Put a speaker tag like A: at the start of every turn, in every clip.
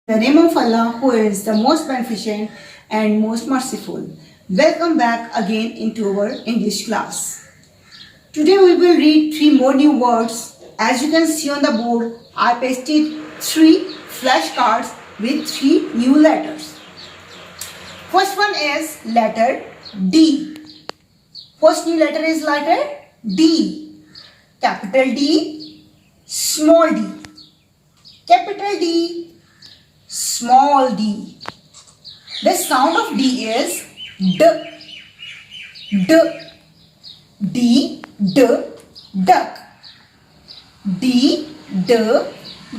A: The name of Allah, who is the most beneficent and most merciful. Welcome back again into our English class. Today we will read 3 more new words. As you can see on the board, I pasted 3 flashcards with 3 new letters. First one is letter D. First new letter is letter D. Capital D, small d. Capital D, small d. The sound of D is D. D. D, D, duck. D, D,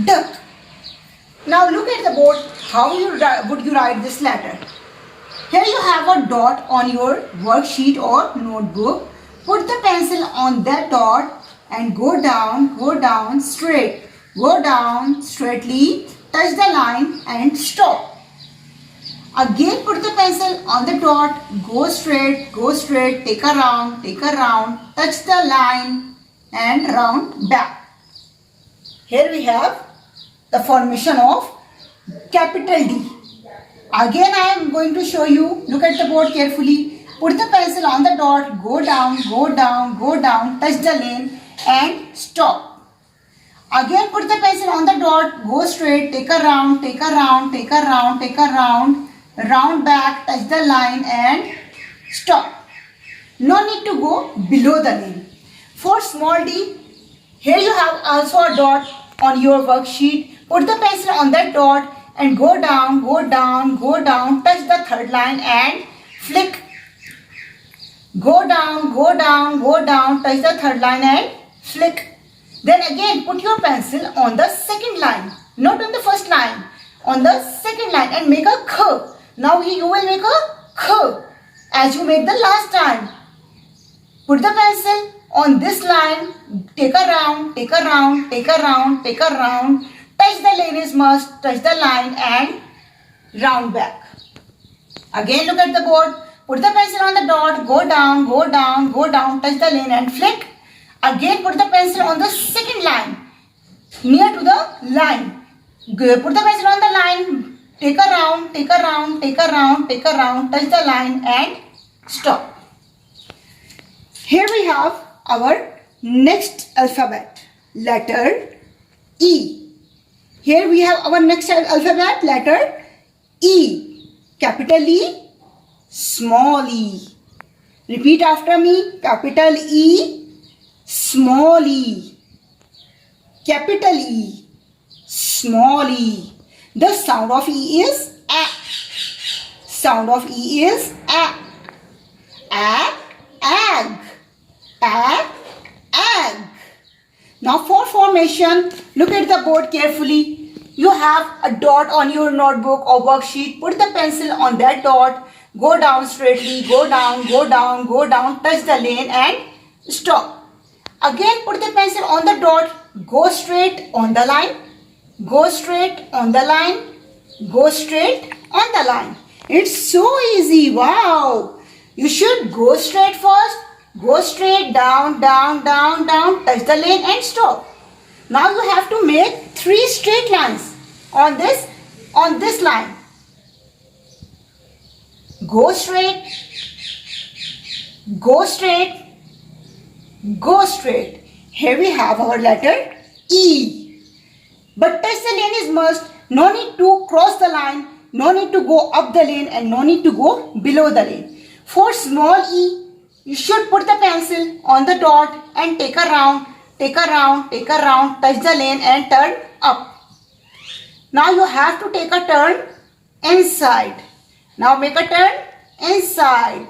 A: duck. Now look at the board. How would you write this letter? Here you have a dot on your worksheet or notebook. Put the pencil on that dot and go down straight. Go down straightly, touch the line and stop. Again put the pencil on the dot, go straight, take a round, touch the line and round back. Here we have the formation of capital D. Again I am going to show you. Look at the board carefully. Put the pencil on the dot, go down, touch the line and stop. Again put the pencil on the dot, go straight, take a round, round back, touch the line and stop. No need to go below the line. For small d, here you have also a dot on your worksheet. Put the pencil on that dot and go down, touch the third line and flick. Go down, touch the third line and flick. Then again put your pencil on the second line, not on the first line, on the second line and make a curve. Now you will make a curve as you made the last time. Put the pencil on this line, take a round, touch the line is must, touch the line and round back. Again look at the board, put the pencil on the dot, go down, touch the line and flick. Again put the pencil on the second line, near to the line. Put the pencil on the line, take a round, touch the line and stop. Here we have our next alphabet, letter E. Here we have our next alphabet, letter E. Capital E, small e. Repeat after me, capital E, small e. Capital E, small e. The sound of E is A. Sound of E is A. Egg. Egg. Now for formation, look at the board carefully. You have a dot on your notebook or worksheet. Put the pencil on that dot. Go down straightly. Go down. Touch the line and stop. Again put the pencil on the dot. Go straight on the line. Go straight on the line. It's so easy. Wow. You should go straight first. Go straight down, touch the line and stop. Now you have to make 3 straight lines on this line. Go straight. Here we have our letter E. But touch the line is must. No need to cross the line, no need to go up the line and no need to go below the line. For small e, you should put the pencil on the dot and take a round, touch the line and turn up. Now you have to take a turn inside. Now make a turn inside.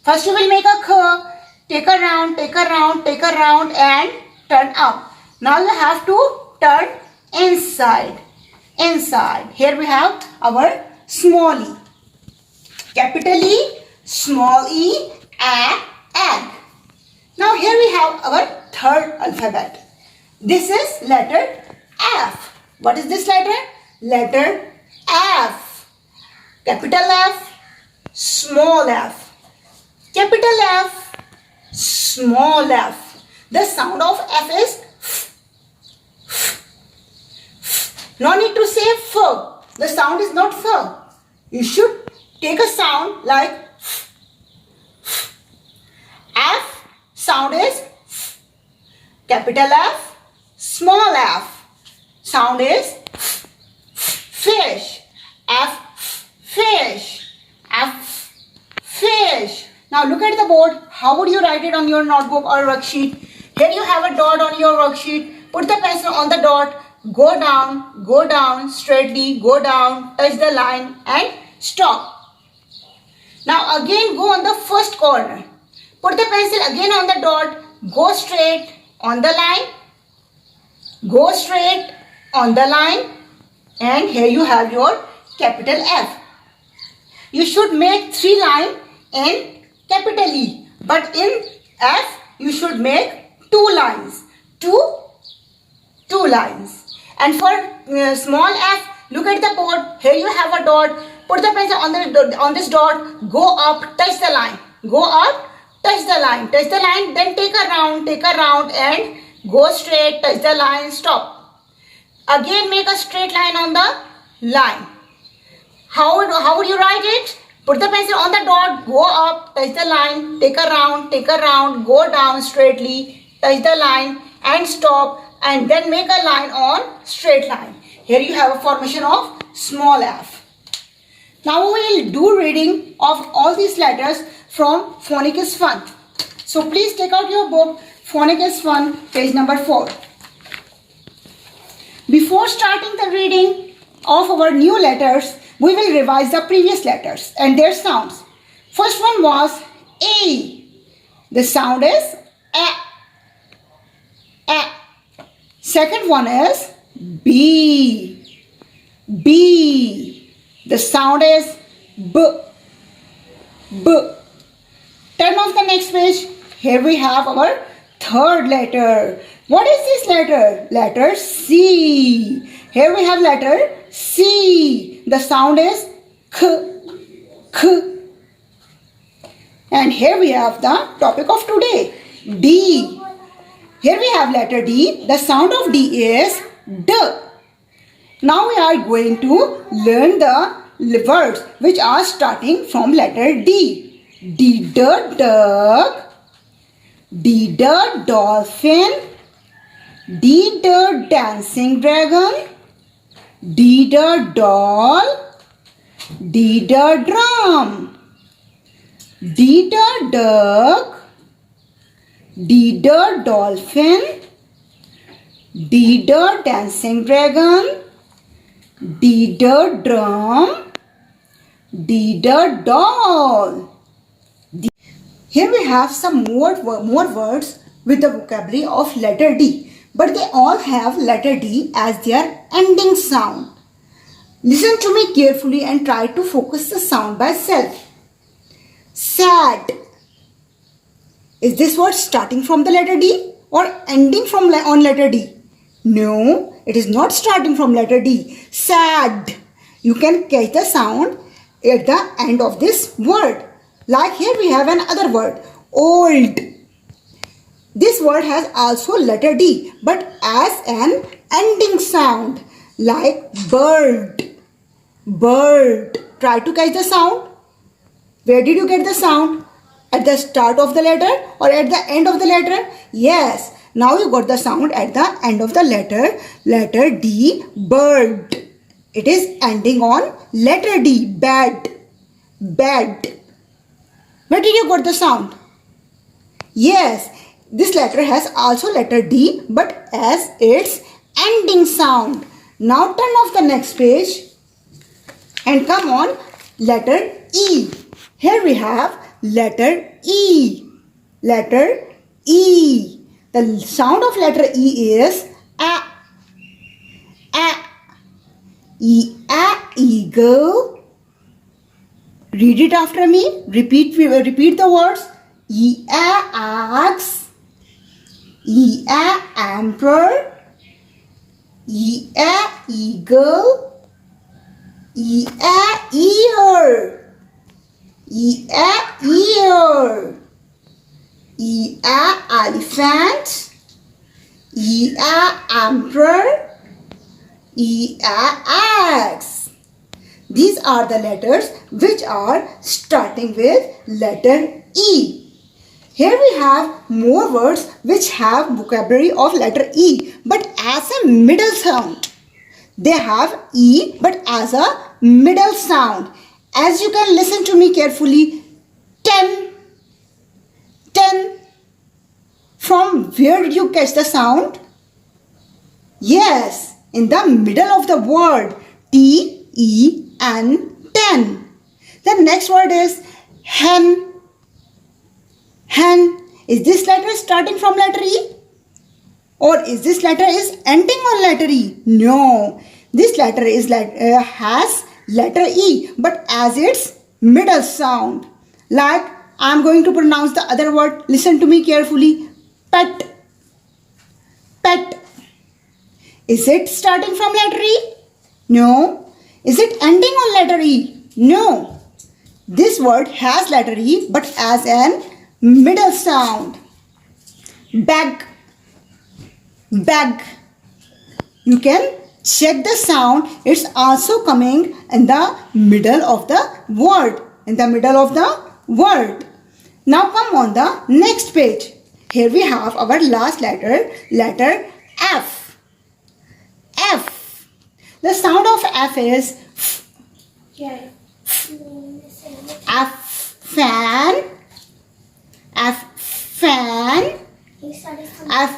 A: First you will make a curve, take a round and turn up. Now you have to turn inside. Here we have our small e. Capital E, small e, egg. Now here we have our third alphabet. This is letter F. What is this letter? Letter F. Capital F, small f. Capital F, small f. The sound of F is f. No need to say f. The sound is not th. You should take a sound like F. Sound is capital F, small f. Sound is fish. F, fish. F, fish. Now look at the board. How would you write it on your notebook or worksheet? Here you have a dot on your worksheet. Put the pencil on the dot. Go down straightly, go down, touch the line and stop. Now again go on the first corner. Put the pencil again on the dot. Go straight on the line. Go straight on the line. And here you have your capital F. You should make 3 lines in capital E. But in F, you should make 2 lines. Two lines. And for small f, look at the board. Here you have a dot. Put the pencil on this dot. Go up, touch the line. Go up, touch the line. Touch the line, then take a round and go straight, touch the line, stop. Again make a straight line on the line. How would you write it? Put the pencil on the dot, go up, touch the line, take a round, go down straightly, touch the line and stop, and then make a line on straight line. Here you have a formation of small f. Now we will do reading of all these letters from Phonic is Fun. So please take out your book, Phonic is Fun, page number 4. Before starting the reading of our new letters, we will revise the previous letters and their sounds. First one was A. The sound is A. A. Second one is B. B. The sound is B. B. Turn off the next page. Here we have our third letter. What is this letter? Letter C. Here we have letter C. The sound is K. K. And here we have the topic of today. D. Here we have letter D. The sound of D is D. Now we are going to learn the words which are starting from letter D. D the duck. D the dolphin. D the dancing dragon. D the doll. D the drum. D the duck. D the dolphin. D the dancing dragon. D the drum. D the doll. Here we have some more words with the vocabulary of letter D, but they all have letter D as their ending sound. Listen to me carefully and try to focus the sound by self. Sad. Is this word starting from the letter D or ending on letter D? No, it is not starting from letter D. Sad. You can catch the sound at the end of this word. Like here we have another word, old. This word has also letter D, but as an ending sound, like bird. Bird. Try to catch the sound. Where did you get the sound? At the start of the letter or at the end of the letter? Yes. Now you got the sound at the end of the letter. Letter D, bird. It is ending on letter D, bed. Bed. Where did you got the sound? Yes, this letter has also letter D, but as its ending sound. Now turn off the next page and come on letter E. Here we have letter E. Letter E. The sound of letter E is A. A. E. A. Eagle. Read it after me. Repeat the words. E. A. Axe. E. A. Emperor. E. A. Eagle. E. A. Ear. E. A. Ear. E. A. Elephant. E. A. Emperor. E. A. Axe. These are the letters which are starting with letter E. Here we have more words which have vocabulary of letter E but as a middle sound. They have E but as a middle sound. As you can listen to me carefully, 10. 10. From where did you catch the sound? Yes, in the middle of the word. T-E-N, 10. The next word is hen. Hen. Is this letter starting from letter E? Or is this letter is ending on letter E? No. This letter is has letter E but as its middle sound. Like I am going to pronounce the other word. Listen to me carefully. Pet. Pet. Is it starting from letter E? No. Is it ending on letter E? No. This word has letter E but as an middle sound. Bag. Bag. You can check the sound. It's also coming in the middle of the word. In the middle of the word. Now come on the next page. Here we have our last letter. Letter F. F. The sound of F is F. F fan. F fan. F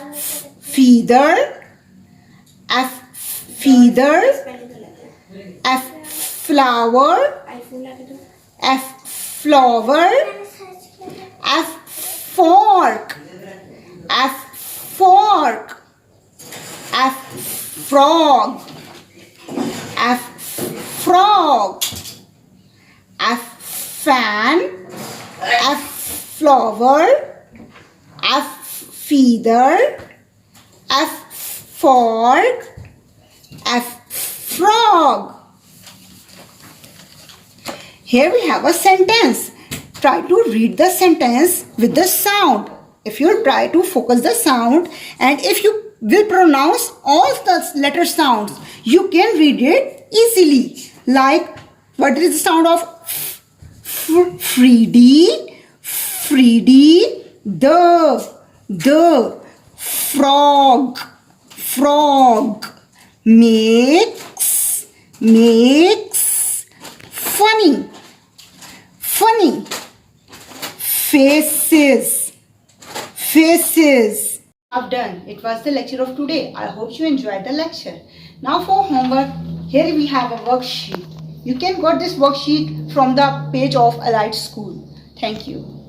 A: feather. F feather. F flower. F flower. F fork. F fork. F frog. F frog. F fan. F flower. F feather. F fork. F frog. Here we have a sentence. Try to read the sentence with the sound. If you try to focus the sound and if you will pronounce all the letter sounds, you can read it easily. Like, what is the sound of Freedy? Freedy. The frog. Frog. Makes. Funny. Funny. Faces. I've done. It was the lecture of today. I hope you enjoyed the lecture. Now for homework, here we have a worksheet. You can get this worksheet from the page of Allied School. Thank you.